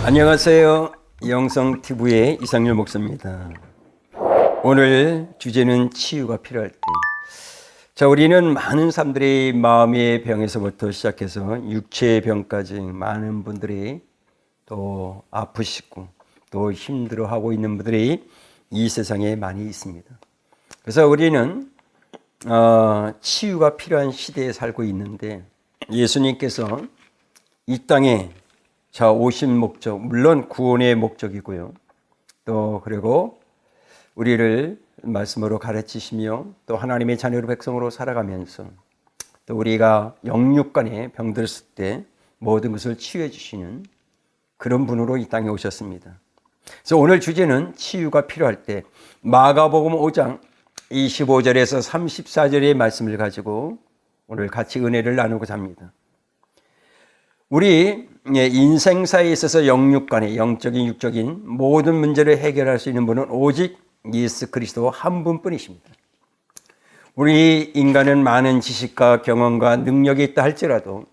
안녕하세요. 영성TV의 이상열 목사입니다. 오늘 주제는 치유가 필요할 때. 자, 우리는 많은 사람들이 마음의 병에서부터 시작해서 육체의 병까지 많은 분들이 또 아프시고 또 힘들어하고 있는 분들이 이 세상에 많이 있습니다. 그래서 우리는 치유가 필요한 시대에 살고 있는데, 예수님께서 이 땅에 오신 목적, 물론 구원의 목적이고요. 또 그리고 우리를 말씀으로 가르치시며 또 하나님의 자녀로 백성으로 살아가면서 또 우리가 영육간에 병들었을 때 모든 것을 치유해 주시는 그런 분으로 이 땅에 오셨습니다. 그래서 오늘 주제는 치유가 필요할 때, 마가복음 5장 25절에서 34절의 말씀을 가지고 오늘 같이 은혜를 나누고자 합니다. 우리 인생사에 있어서 영육간의 영적인 육적인 모든 문제를 해결할 수 있는 분은 오직 예수 그리스도 한 분뿐이십니다. 우리 인간은 많은 지식과 경험과 능력이 있다 할지라도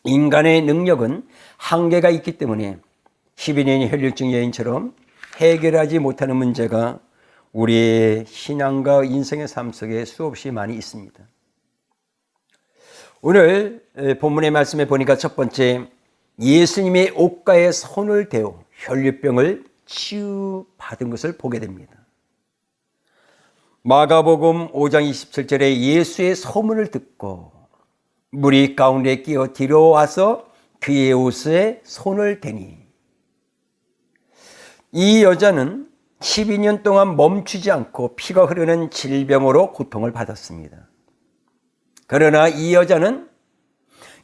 인간의 능력은 한계가 있기 때문에 12년의 혈류증 여인처럼 해결하지 못하는 문제가 우리의 신앙과 인생의 삶 속에 수없이 많이 있습니다. 오늘 본문의 말씀에 보니까 첫 번째, 예수님의 옷가에 손을 대어 혈류병을 치유받은 것을 보게 됩니다. 마가복음 5장 27절에 예수의 소문을 듣고 무리 가운데 끼어 뒤로 와서 그의 옷에 손을 대니, 이 여자는 12년 동안 멈추지 않고 피가 흐르는 질병으로 고통을 받았습니다. 그러나 이 여자는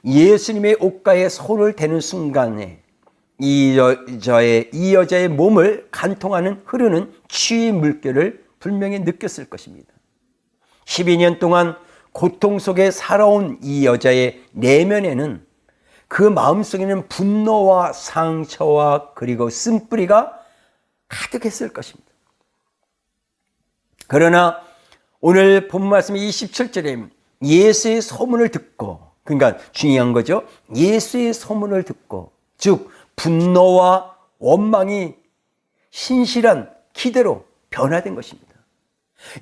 예수님의 옷가에 손을 대는 순간에 이 여자의 몸을 간통하는 흐르는 치유의 물결을 분명히 느꼈을 것입니다. 12년 동안 고통 속에 살아온 이 여자의 내면에는, 그 마음속에는 분노와 상처와 그리고 쓴뿌리가 가득했을 것입니다. 그러나 오늘 본 말씀 27절에 예수의 소문을 듣고, 그러니까 중요한 거죠. 예수의 소문을 듣고, 즉 분노와 원망이 신실한 기대로 변화된 것입니다.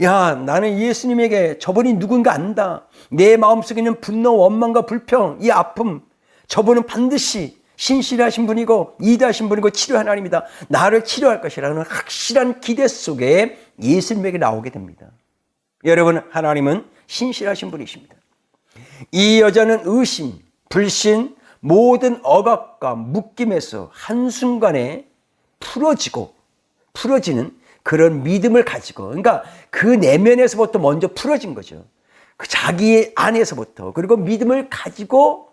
야, 나는 예수님에게 저분이 누군가 안다. 내 마음속에는 분노, 원망과 불평, 이 아픔, 저분은 반드시 신실하신 분이고 이대하신 분이고 치료 하나님이다. 나를 치료할 것이라는 확실한 기대 속에 예수님에게 나오게 됩니다. 여러분, 하나님은 신실하신 분이십니다. 이 여자는 의심, 불신, 모든 억압과 묶임에서 한순간에 풀어지는 그런 믿음을 가지고, 그러니까 그 내면에서부터 먼저 풀어진 거죠. 그 자기 안에서부터, 그리고 믿음을 가지고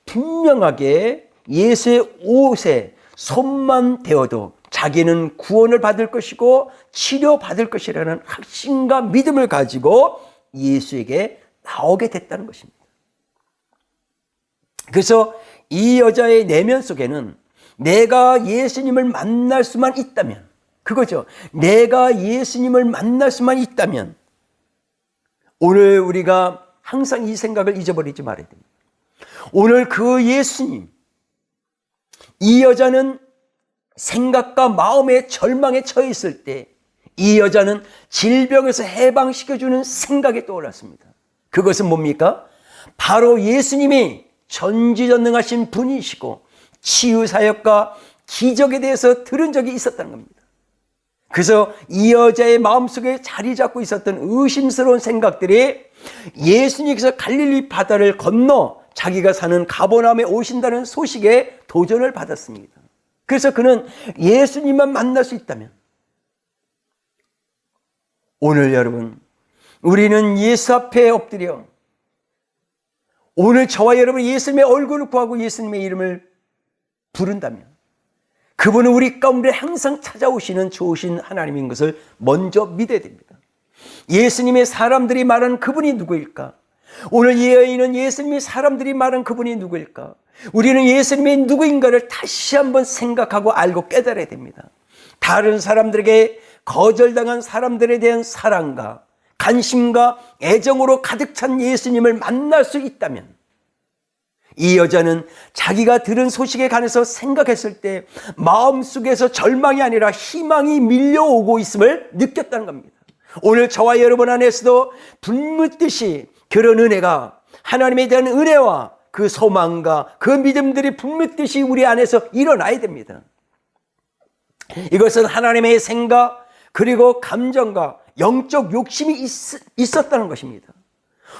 분명하게 예수의 옷에 손만 대어도 자기는 구원을 받을 것이고 치료받을 것이라는 확신과 믿음을 가지고 예수에게 나오게 됐다는 것입니다. 그래서 이 여자의 내면 속에는 내가 예수님을 만날 수만 있다면, 그거죠. 내가 예수님을 만날 수만 있다면, 오늘 우리가 항상 이 생각을 잊어버리지 말아야 됩니다. 오늘 그 예수님, 이 여자는 생각과 마음의 절망에 처해 있을 때 이 여자는 질병에서 해방시켜주는 생각이 떠올랐습니다. 그것은 뭡니까? 바로 예수님이 전지전능하신 분이시고 치유사역과 기적에 대해서 들은 적이 있었다는 겁니다. 그래서 이 여자의 마음속에 자리 잡고 있었던 의심스러운 생각들이 예수님께서 갈릴리 바다를 건너 자기가 사는 가버나움에 오신다는 소식에 도전을 받았습니다. 그래서 그는 예수님만 만날 수 있다면, 오늘 여러분, 우리는 예수 앞에 엎드려 오늘 저와 여러분 예수님의 얼굴을 구하고 예수님의 이름을 부른다면, 그분은 우리 가운데 항상 찾아오시는 좋으신 하나님인 것을 먼저 믿어야 됩니다. 예수님의 사람들이 말하는 그분이 누구일까? 오늘 이 여인은 예수님의 사람들이 말하는 그분이 누구일까? 우리는 예수님의 누구인가를 다시 한번 생각하고 알고 깨달아야 됩니다. 다른 사람들에게 거절당한 사람들에 대한 사랑과 관심과 애정으로 가득 찬 예수님을 만날 수 있다면, 이 여자는 자기가 들은 소식에 관해서 생각했을 때 마음속에서 절망이 아니라 희망이 밀려오고 있음을 느꼈다는 겁니다. 오늘 저와 여러분 안에서도 불묻듯이 그런 은혜가, 하나님에 대한 은혜와 그 소망과 그 믿음들이 불묻듯이 우리 안에서 일어나야 됩니다. 이것은 하나님의 생각 그리고 감정과 영적 욕심이 있었다는 것입니다.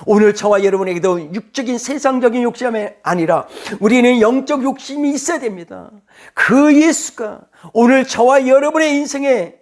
오늘 저와 여러분에게도 육적인 세상적인 욕심이 아니라 우리는 영적 욕심이 있어야 됩니다. 그 예수가 오늘 저와 여러분의 인생에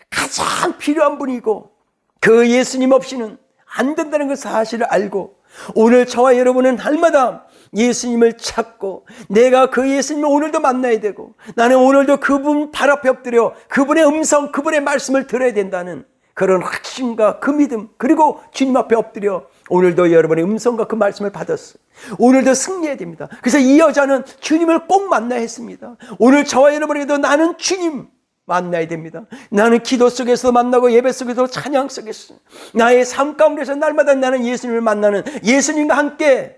가장 필요한 분이고, 그 예수님 없이는 안 된다는 그 사실을 알고, 오늘 저와 여러분은 날마다 예수님을 찾고 내가 그 예수님을 오늘도 만나야 되고, 나는 오늘도 그분 발 앞에 엎드려 그분의 음성, 그분의 말씀을 들어야 된다는 그런 확신과 그 믿음, 그리고 주님 앞에 엎드려 오늘도 여러분의 음성과 그 말씀을 받았어요. 오늘도 승리해야 됩니다. 그래서 이 여자는 주님을 꼭 만나야 했습니다. 오늘 저와 여러분에게도 나는 주님 만나야 됩니다. 나는 기도 속에서 만나고 예배 속에서 찬양 속에서 나의 삶 가운데서 날마다 나는 예수님을 만나는, 예수님과 함께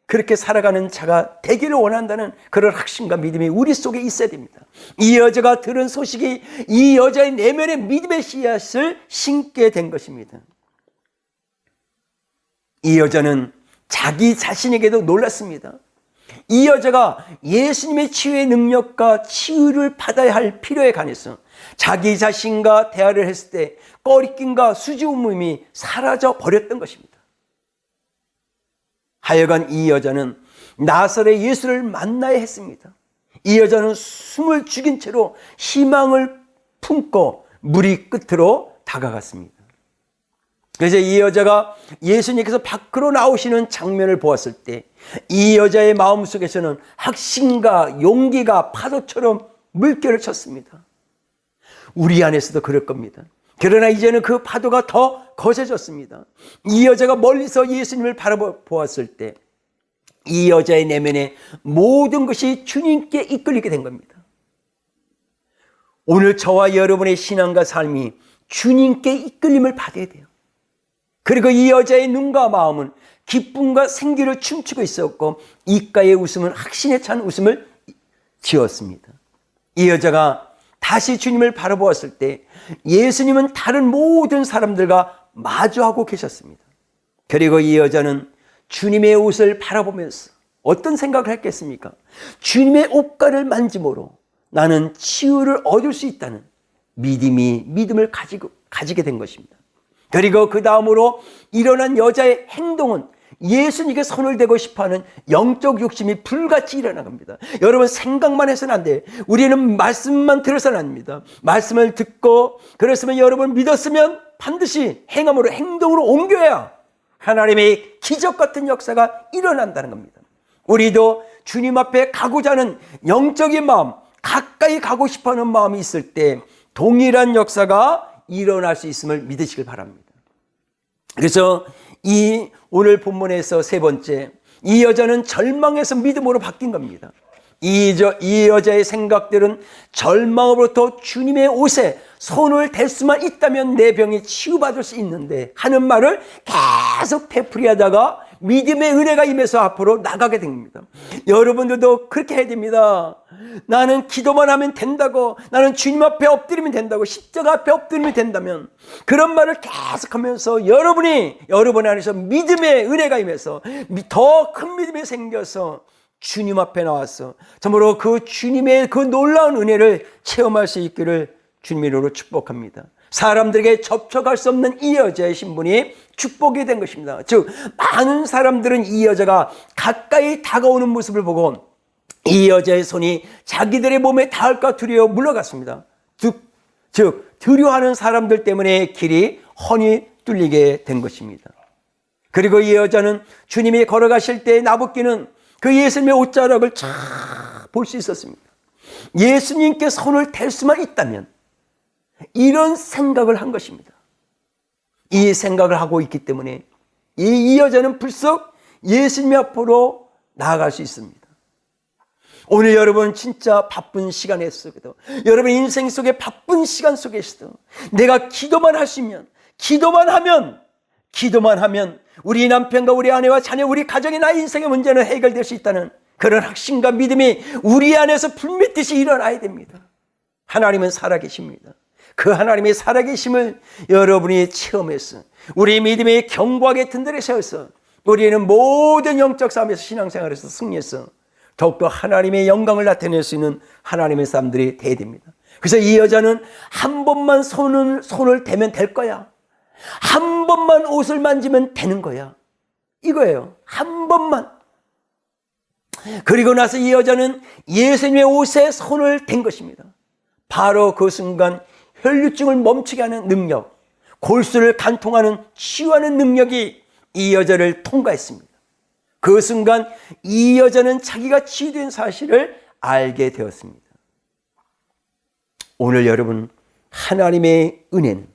그렇게 살아가는 자가 되기를 원한다는 그런 확신과 믿음이 우리 속에 있어야 됩니다. 이 여자가 들은 소식이 이 여자의 내면에 믿음의 씨앗을 심게 된 것입니다. 이 여자는 자기 자신에게도 놀랐습니다. 이 여자가 예수님의 치유의 능력과 치유를 받아야 할 필요에 관해서 자기 자신과 대화를 했을 때 꺼리낌과 수줍음이 사라져 버렸던 것입니다. 하여간 이 여자는 나사렛 예수를 만나야 했습니다. 이 여자는 숨을 죽인 채로 희망을 품고 무리 끝으로 다가갔습니다. 그래서 이 여자가 예수님께서 밖으로 나오시는 장면을 보았을 때 이 여자의 마음속에서는 확신과 용기가 파도처럼 물결을 쳤습니다. 우리 안에서도 그럴 겁니다. 그러나 이제는 그 파도가 더 거세졌습니다. 이 여자가 멀리서 예수님을 바라보았을 때 이 여자의 내면에 모든 것이 주님께 이끌리게 된 겁니다. 오늘 저와 여러분의 신앙과 삶이 주님께 이끌림을 받아야 돼요. 그리고 이 여자의 눈과 마음은 기쁨과 생기를 춤추고 있었고 입가의 웃음은 확신에 찬 웃음을 지었습니다. 이 여자가 다시 주님을 바라보았을 때 예수님은 다른 모든 사람들과 마주하고 계셨습니다. 그리고 이 여자는 주님의 옷을 바라보면서 어떤 생각을 했겠습니까? 주님의 옷가를 만짐으로 나는 치유를 얻을 수 있다는 믿음을 가지게 된 것입니다. 그리고 그 다음으로 일어난 여자의 행동은 예수님께 손을 대고 싶어하는 영적 욕심이 불같이 일어난 겁니다. 여러분, 생각만 해서는 안 돼요. 우리는 말씀만 들어서는 안 됩니다. 말씀을 듣고 그랬으면 여러분 믿었으면 반드시 행함으로, 행동으로 옮겨야 하나님의 기적 같은 역사가 일어난다는 겁니다. 우리도 주님 앞에 가고자 하는 영적인 마음, 가까이 가고 싶어하는 마음이 있을 때 동일한 역사가 일어날 수 있음을 믿으시길 바랍니다. 그래서 이 오늘 본문에서 세 번째, 이 여자는 절망에서 믿음으로 바뀐 겁니다. 이 여자의 생각들은 절망으로부터 주님의 옷에 손을 댈 수만 있다면 내 병이 치유받을 수 있는데 하는 말을 계속 되풀이하다가 믿음의 은혜가 임해서 앞으로 나가게 됩니다. 여러분들도 그렇게 해야 됩니다. 나는 기도만 하면 된다고, 나는 주님 앞에 엎드리면 된다고, 십자가 앞에 엎드리면 된다면 그런 말을 계속하면서 여러분 안에서 믿음의 은혜가 임해서 더 큰 믿음이 생겨서 주님 앞에 나와서 참으로 그 주님의 그 놀라운 은혜를 체험할 수 있기를 주님의 이름으로 축복합니다. 사람들에게 접촉할 수 없는 이 여자의 신분이 축복이 된 것입니다. 즉, 많은 사람들은 이 여자가 가까이 다가오는 모습을 보고 이 여자의 손이 자기들의 몸에 닿을까 두려워 물러갔습니다. 즉 두려워하는 사람들 때문에 길이 훤히 뚫리게 된 것입니다. 그리고 이 여자는 주님이 걸어가실 때 나부끼는 그 예수님의 옷자락을 쫙 볼 수 있었습니다. 예수님께 손을 댈 수만 있다면, 이런 생각을 한 것입니다. 이 생각을 하고 있기 때문에 이 여자는 불쑥 예수님 앞으로 나아갈 수 있습니다. 오늘 여러분 진짜 바쁜 시간에 속에도, 여러분 인생 속에 바쁜 시간 속에서도 내가 기도만 할 수 있면, 기도만 하면 기도만 하면 우리 남편과 우리 아내와 자녀, 우리 가정의 나의 인생의 문제는 해결될 수 있다는 그런 확신과 믿음이 우리 안에서 불빛듯이 일어나야 됩니다. 하나님은 살아계십니다. 그 하나님의 살아계심을 여러분이 체험해서 우리 믿음의 견고하게 든든히 세워서 우리는 모든 영적 싸움에서 신앙생활에서 승리해서 더욱더 하나님의 영광을 나타낼 수 있는 하나님의 사람들이 돼야 됩니다. 그래서 이 여자는 한 번만 손을 대면 될 거야. 한 번만 옷을 만지면 되는 거야. 이거예요. 한 번만. 그리고 나서 이 여자는 예수님의 옷에 손을 댄 것입니다. 바로 그 순간 혈류증을 멈추게 하는 능력, 골수를 간통하는 치유하는 능력이 이 여자를 통과했습니다. 그 순간 이 여자는 자기가 치유된 사실을 알게 되었습니다. 오늘 여러분, 하나님의 은혜는,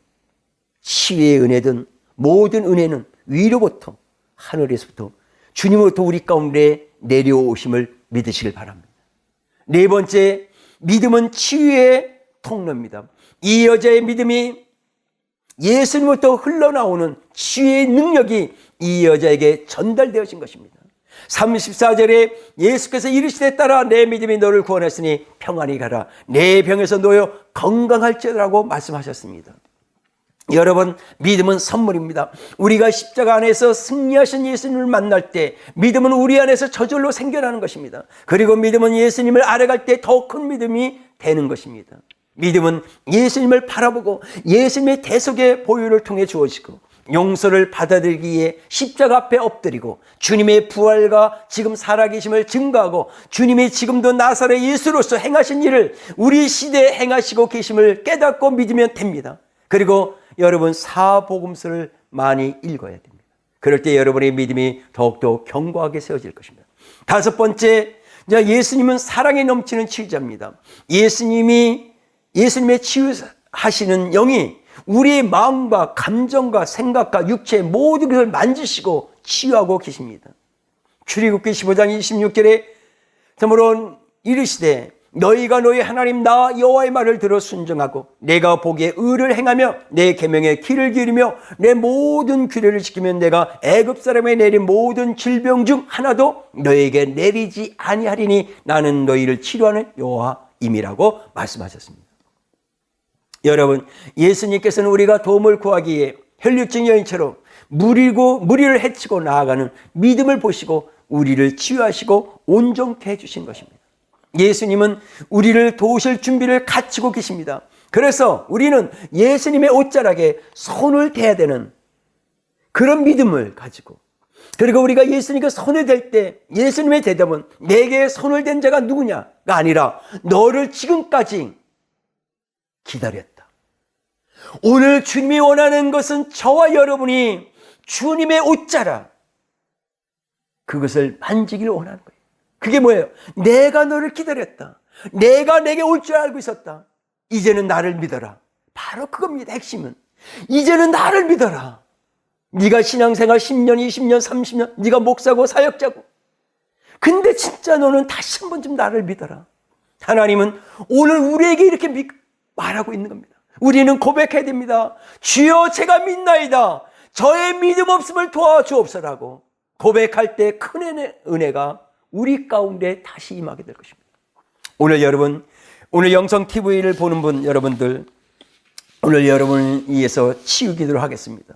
치유의 은혜든 모든 은혜는 위로부터, 하늘에서부터 주님으로부터 우리 가운데 내려오심을 믿으시길 바랍니다. 네 번째, 믿음은 치유의 통로입니다. 이 여자의 믿음이 예수님으로부터 흘러나오는 치유의 능력이 이 여자에게 전달되어진 것입니다. 34절에 예수께서 이르시되 따라 내 믿음이 너를 구원했으니 평안히 가라. 내 병에서 놓여 건강할지라고 말씀하셨습니다. 여러분, 믿음은 선물입니다. 우리가 십자가 안에서 승리하신 예수님을 만날 때 믿음은 우리 안에서 저절로 생겨나는 것입니다. 그리고 믿음은 예수님을 알아갈 때 더 큰 믿음이 되는 것입니다. 믿음은 예수님을 바라보고 예수님의 대속의 보혈을 통해 주어지고 용서를 받아들이기 위해 십자가 앞에 엎드리고 주님의 부활과 지금 살아계심을 증거하고 주님이 지금도 나사렛 예수로서 행하신 일을 우리 시대에 행하시고 계심을 깨닫고 믿으면 됩니다. 그리고 여러분, 사복음서를 많이 읽어야 됩니다. 그럴 때 여러분의 믿음이 더욱더 견고하게 세워질 것입니다. 다섯 번째, 예수님은 사랑에 넘치는 치유자입니다. 예수님의 치유하시는 영이 우리의 마음과 감정과 생각과 육체의 모든 것을 만지시고 치유하고 계십니다. 출애굽기 15장 26절에 참으로 이르시되 너희가 너희 하나님 나 여호와의 말을 들어 순종하고 내가 보기에 의를 행하며 내 계명에 귀를 기울이며 내 모든 규례를 지키면 내가 애굽 사람에 내린 모든 질병 중 하나도 너희에게 내리지 아니하리니 나는 너희를 치료하는 여호와임이라고 말씀하셨습니다. 여러분, 예수님께서는 우리가 도움을 구하기 위해 혈류증 여인처럼 무리를 해치고 나아가는 믿음을 보시고 우리를 치유하시고 온전케 해주신 것입니다. 예수님은 우리를 도우실 준비를 갖추고 계십니다. 그래서 우리는 예수님의 옷자락에 손을 대야 되는 그런 믿음을 가지고, 그리고 우리가 예수님께 손을 댈 때 예수님의 대답은 내게 손을 댄 자가 누구냐가 아니라 너를 지금까지 기다렸다. 오늘 주님이 원하는 것은 저와 여러분이 주님의 옷자락, 그것을 만지기를 원하는 거예요. 그게 뭐예요? 내가 너를 기다렸다. 내가 내게 올 줄 알고 있었다. 이제는 나를 믿어라. 바로 그겁니다. 핵심은. 이제는 나를 믿어라. 네가 신앙생활 10년, 20년, 30년, 네가 목사고 사역자고. 근데 진짜 너는 다시 한 번 좀 나를 믿어라. 하나님은 오늘 우리에게 이렇게 말하고 있는 겁니다. 우리는 고백해야 됩니다. 주여 제가 믿나이다. 저의 믿음 없음을 도와주옵소라고 고백할 때 큰 은혜가 우리 가운데 다시 임하게 될 것입니다. 오늘 여러분, 오늘 영성TV를 보는 분 여러분들, 오늘 여러분을 위해서 치유 기도를 하겠습니다.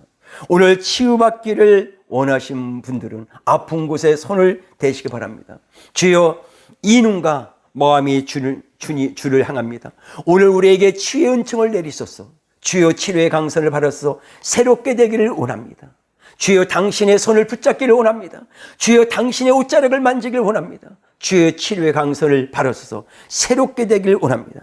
오늘 치유받기를 원하신 분들은 아픈 곳에 손을 대시기 바랍니다. 주여, 이 눈과 마음이 주를 향합니다. 오늘 우리에게 치유의 은총을 내리소서. 주여, 치료의 강선을 받아서 새롭게 되기를 원합니다. 주여, 당신의 손을 붙잡기를 원합니다. 주여, 당신의 옷자락을 만지기를 원합니다. 주여, 치료의 강선을 받아서 새롭게 되기를 원합니다.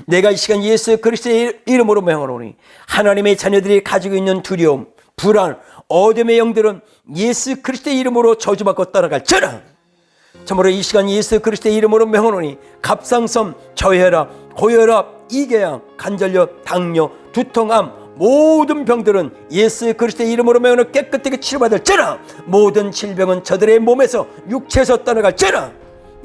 내가 이 시간 예수 그리스도의 이름으로 명하노니 하나님의 자녀들이 가지고 있는 두려움, 불안, 어둠의 영들은 예수 그리스도의 이름으로 저주받고 떠나갈지어다. 참으로 이 시간 예수 그리스도의 이름으로 명하노니 갑상선, 저혈압, 고혈압, 이궤양, 관절염, 당뇨, 두통암, 모든 병들은 예수 그리스도의 이름으로 명하노니 깨끗하게 치료받을지어다. 모든 질병은 저들의 몸에서 육체에서 떠나갈지어다.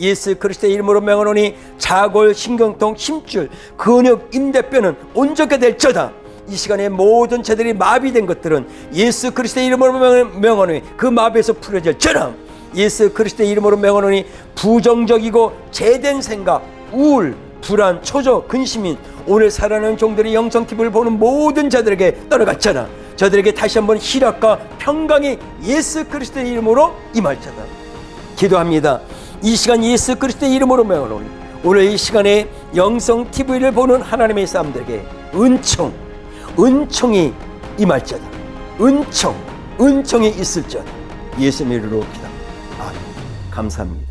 예수 그리스도의 이름으로 명하노니 자골, 신경통, 힘줄, 근육, 인대뼈는 온전케 될지어다. 이 시간에 모든 죄들이 마비된 것들은 예수 그리스도의 이름으로 명하노니 그 마비에서 풀어질처럼 예수 그리스도의 이름으로 명하노니 부정적이고 죄된 생각, 우울, 불안, 초조, 근심인 오늘 살아가는 종들의 영성TV를 보는 모든 자들에게 떠나갔잖아. 저들에게 다시 한번 희락과 평강이 예수 그리스도의 이름으로 임할자다. 기도합니다. 이 시간 예수 그리스도의 이름으로 명하노니 오늘 이 시간에 영성TV를 보는 하나님의 사람들에게 은총이 임할자다. 은총이 있을자다. 예수님의 이름으로 기도합니다. 아멘. 감사합니다.